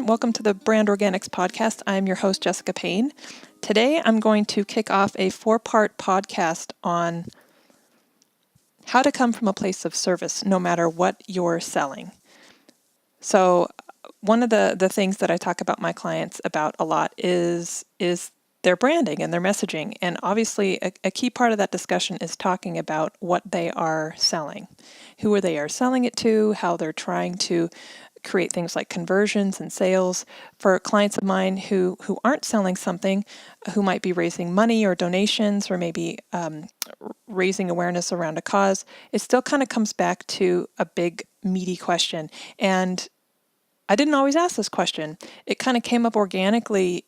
everyone. Welcome to the Brand Organics podcast. I'm your host, Jessica Payne. Today, I'm going to kick off a 4-part podcast on how to come from a place of service, no matter what you're selling. So one of the things that I talk about my clients about a lot is their branding and their messaging. And obviously, a key part of that discussion is talking about what they are selling, who they are selling it to, how they're trying to create things like conversions and sales. For clients of mine who aren't selling something, who might be raising money or donations or maybe raising awareness around a cause, it still kind of comes back to a big, meaty question. And I didn't always ask this question. It kind of came up organically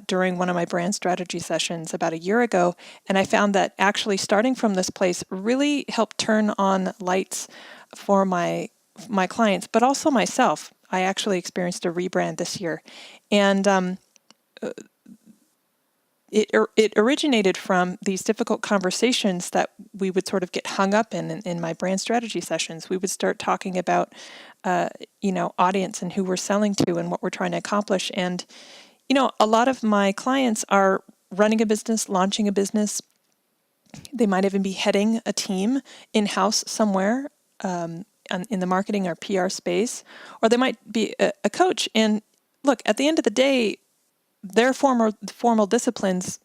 during one of my brand strategy sessions about a year ago, and I found that actually starting from this place really helped turn on lights for my clients, but also myself. I actually experienced a rebrand this year, and it originated from these difficult conversations that we would sort of get hung up in my brand strategy sessions. We would start talking about, audience and who we're selling to and what we're trying to accomplish. And, a lot of my clients are running a business, launching a business. They might even be heading a team in-house somewhere in the marketing or PR space, or they might be a coach. And look, at the end of the day, their formal disciplines,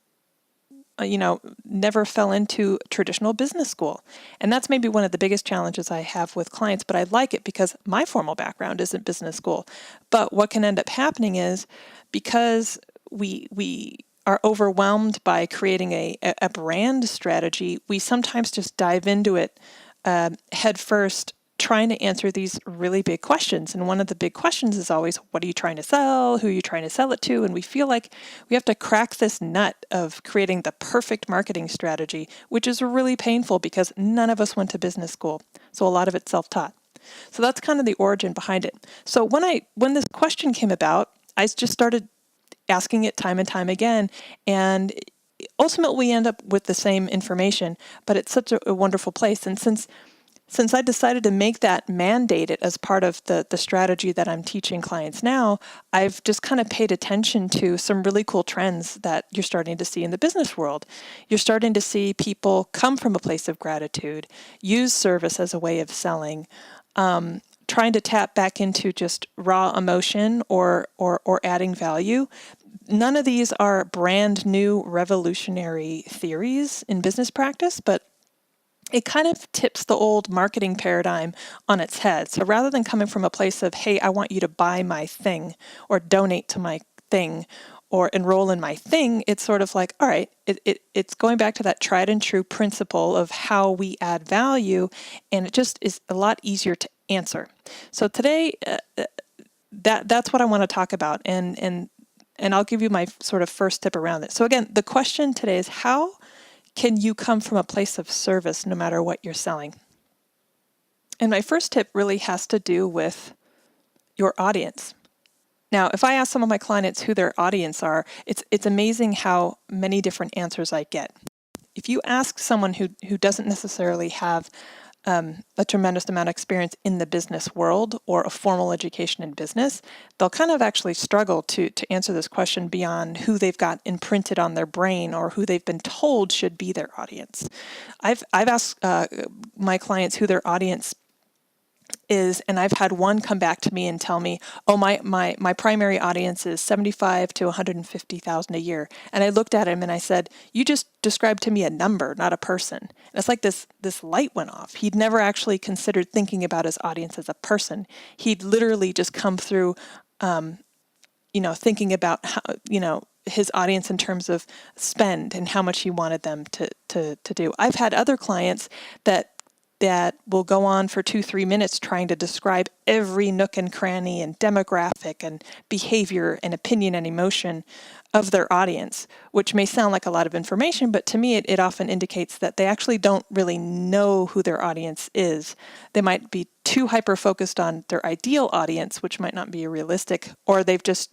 never fell into traditional business school. And that's maybe one of the biggest challenges I have with clients, but I like it because my formal background isn't business school. But what can end up happening is because we are overwhelmed by creating a brand strategy, we sometimes just dive into it head first, trying to answer these really big questions. And one of the big questions is always, what are you trying to sell? Who are you trying to sell it to? And we feel like we have to crack this nut of creating the perfect marketing strategy, which is really painful because none of us went to business school. So a lot of it's self-taught. So that's kind of the origin behind it. So when this question came about, I just started asking it time and time again. And ultimately we end up with the same information, but it's such a wonderful place. And since I decided to make that mandated as part of the strategy that I'm teaching clients now, I've just kind of paid attention to some really cool trends that you're starting to see in the business world. You're starting to see people come from a place of gratitude, use service as a way of selling, trying to tap back into just raw emotion or adding value. None of these are brand new revolutionary theories in business practice, but it kind of tips the old marketing paradigm on its head. So rather than coming from a place of, hey, I want you to buy my thing or donate to my thing or enroll in my thing, it's sort of like, all right, it's going back to that tried and true principle of how we add value, and it just is a lot easier to answer. So today, that's what I want to talk about, and I'll give you my sort of first tip around it. So again, the question today is, how can you come from a place of service no matter what you're selling? And my first tip really has to do with your audience. Now, if I ask some of my clients who their audience are, it's amazing how many different answers I get. If you ask someone who doesn't necessarily have a tremendous amount of experience in the business world or a formal education in business, they'll kind of actually struggle to answer this question beyond who they've got imprinted on their brain or who they've been told should be their audience. I've asked my clients who their audience is, and I've had one come back to me and tell me, oh, my primary audience is 75 to 150,000 a year. And I looked at him and I said, you just described to me a number, not a person. And it's like this light went off. He'd never actually considered thinking about his audience as a person. He'd literally just come through, thinking about how, his audience in terms of spend and how much he wanted them to do. I've had other clients that will go on for 2-3 minutes trying to describe every nook and cranny and demographic and behavior and opinion and emotion of their audience, which may sound like a lot of information, but to me it often indicates that they actually don't really know who their audience is. They might be too hyper-focused on their ideal audience, which might not be realistic, or they've just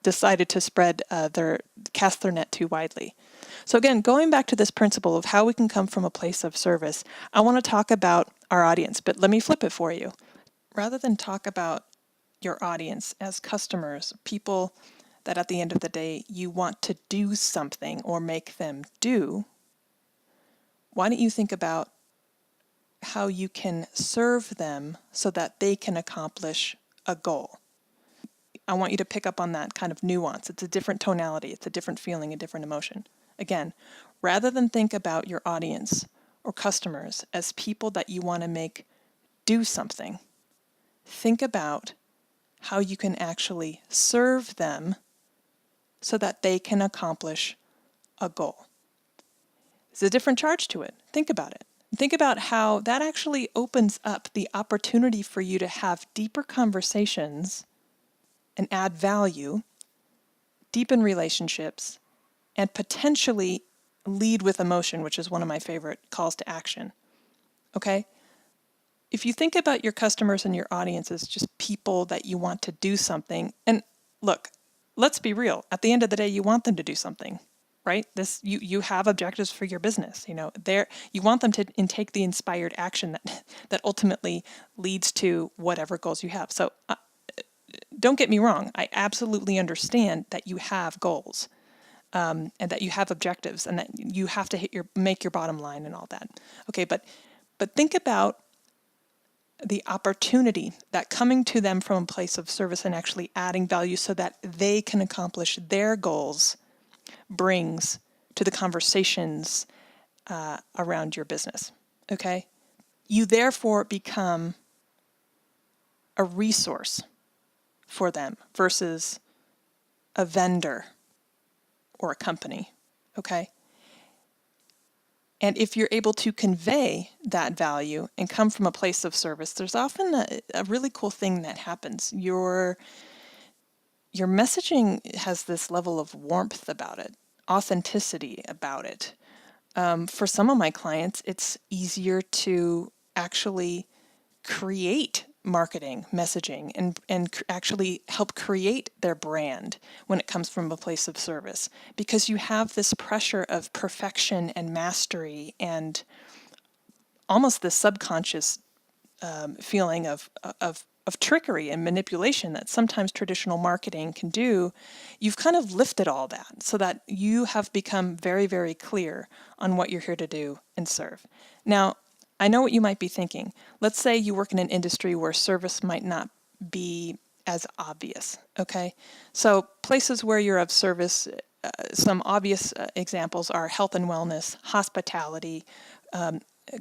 decided to cast their net too widely. So again, going back to this principle of how we can come from a place of service, I want to talk about our audience, but let me flip it for you. Rather than talk about your audience as customers, people that at the end of the day you want to do something or make them do, why don't you think about how you can serve them so that they can accomplish a goal? I want you to pick up on that kind of nuance. It's a different tonality, it's a different feeling, a different emotion. Again, rather than think about your audience or customers as people that you want to make do something, think about how you can actually serve them so that they can accomplish a goal. There's a different charge to it. Think about it. Think about how that actually opens up the opportunity for you to have deeper conversations and add value, deepen relationships, and potentially lead with emotion, which is one of my favorite calls to action. Okay? If you think about your customers and your audience as just people that you want to do something, and look, let's be real. At the end of the day, you want them to do something, right? You have objectives for your business. You want them to take the inspired action that ultimately leads to whatever goals you have. So don't get me wrong. I absolutely understand that you have goals. And that you have objectives, and that you have to make your bottom line and all that. Okay, but think about the opportunity that coming to them from a place of service and actually adding value so that they can accomplish their goals brings to the conversations around your business. Okay, you therefore become a resource for them versus a vendor or a company, okay? And if you're able to convey that value and come from a place of service, there's often a really cool thing that happens. Your messaging has this level of warmth about it, authenticity about it. For some of my clients, it's easier to actually create marketing, messaging, and actually help create their brand when it comes from a place of service, because you have this pressure of perfection and mastery and almost this subconscious feeling of trickery and manipulation that sometimes traditional marketing can do. You've kind of lifted all that so that you have become very, very clear on what you're here to do and serve. Now, I know what you might be thinking. Let's say you work in an industry where service might not be as obvious, okay? So places where you're of service, some obvious examples are health and wellness, hospitality,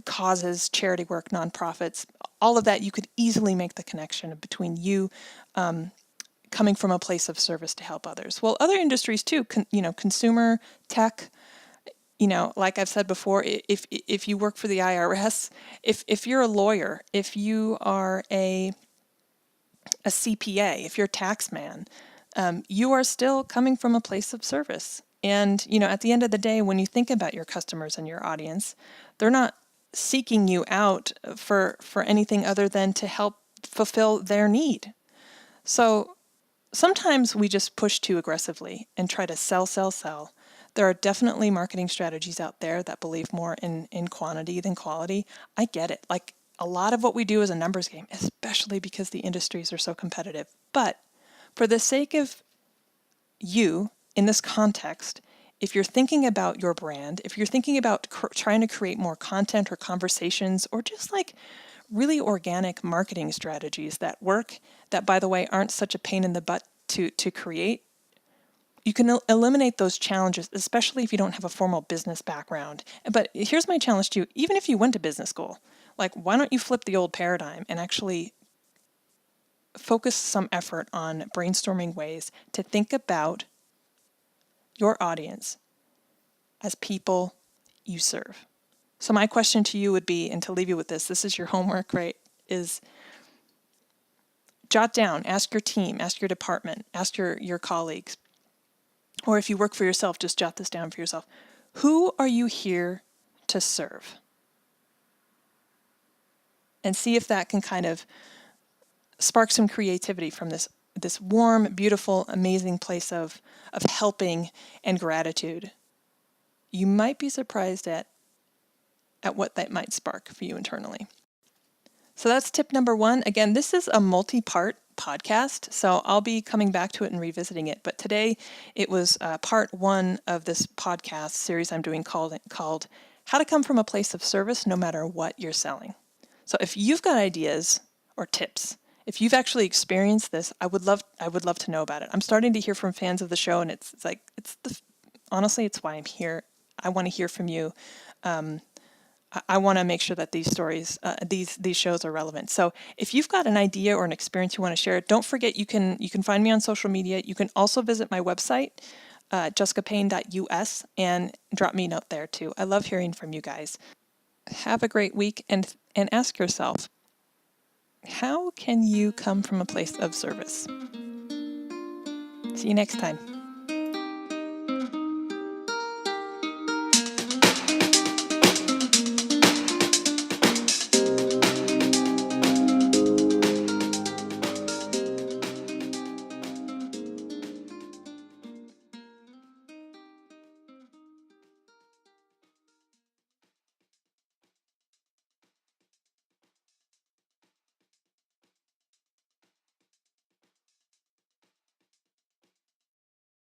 causes, charity work, nonprofits, all of that. You could easily make the connection between you coming from a place of service to help others. Well, other industries too, consumer, tech, like I've said before, if you work for the IRS, if you're a lawyer, if you are a CPA, if you're a tax man, you are still coming from a place of service. And, at the end of the day, when you think about your customers and your audience, they're not seeking you out for anything other than to help fulfill their need. So sometimes we just push too aggressively and try to sell. There are definitely marketing strategies out there that believe more in quantity than quality. I get it. Like, a lot of what we do is a numbers game, especially because the industries are so competitive. But for the sake of you in this context, if you're thinking about your brand, if you're thinking about trying to create more content or conversations or just like really organic marketing strategies that work, that, by the way, aren't such a pain in the butt to create, you can eliminate those challenges, especially if you don't have a formal business background. But here's my challenge to you. Even if you went to business school, like, why don't you flip the old paradigm and actually focus some effort on brainstorming ways to think about your audience as people you serve. So my question to you would be, and to leave you with this is your homework, right, is jot down, ask your team, ask your department, ask your colleagues, or if you work for yourself, just jot this down for yourself. Who are you here to serve? And see if that can kind of spark some creativity from this warm, beautiful, amazing place of helping and gratitude. You might be surprised at what that might spark for you internally. So that's tip number one. Again, this is a multi-part podcast, so I'll be coming back to it and revisiting it. But today it was part one of this podcast series I'm doing called How to Come from a Place of Service No Matter What You're Selling. So if you've got ideas or tips, if you've actually experienced this, I would love to know about it. I'm starting to hear from fans of the show, and honestly, it's why I'm here. I want to hear from you. I want to make sure that these stories, these shows are relevant. So if you've got an idea or an experience you want to share, don't forget you can find me on social media. You can also visit my website, jessicapayne.us, and drop me a note there too. I love hearing from you guys. Have a great week, and ask yourself, how can you come from a place of service? See you next time.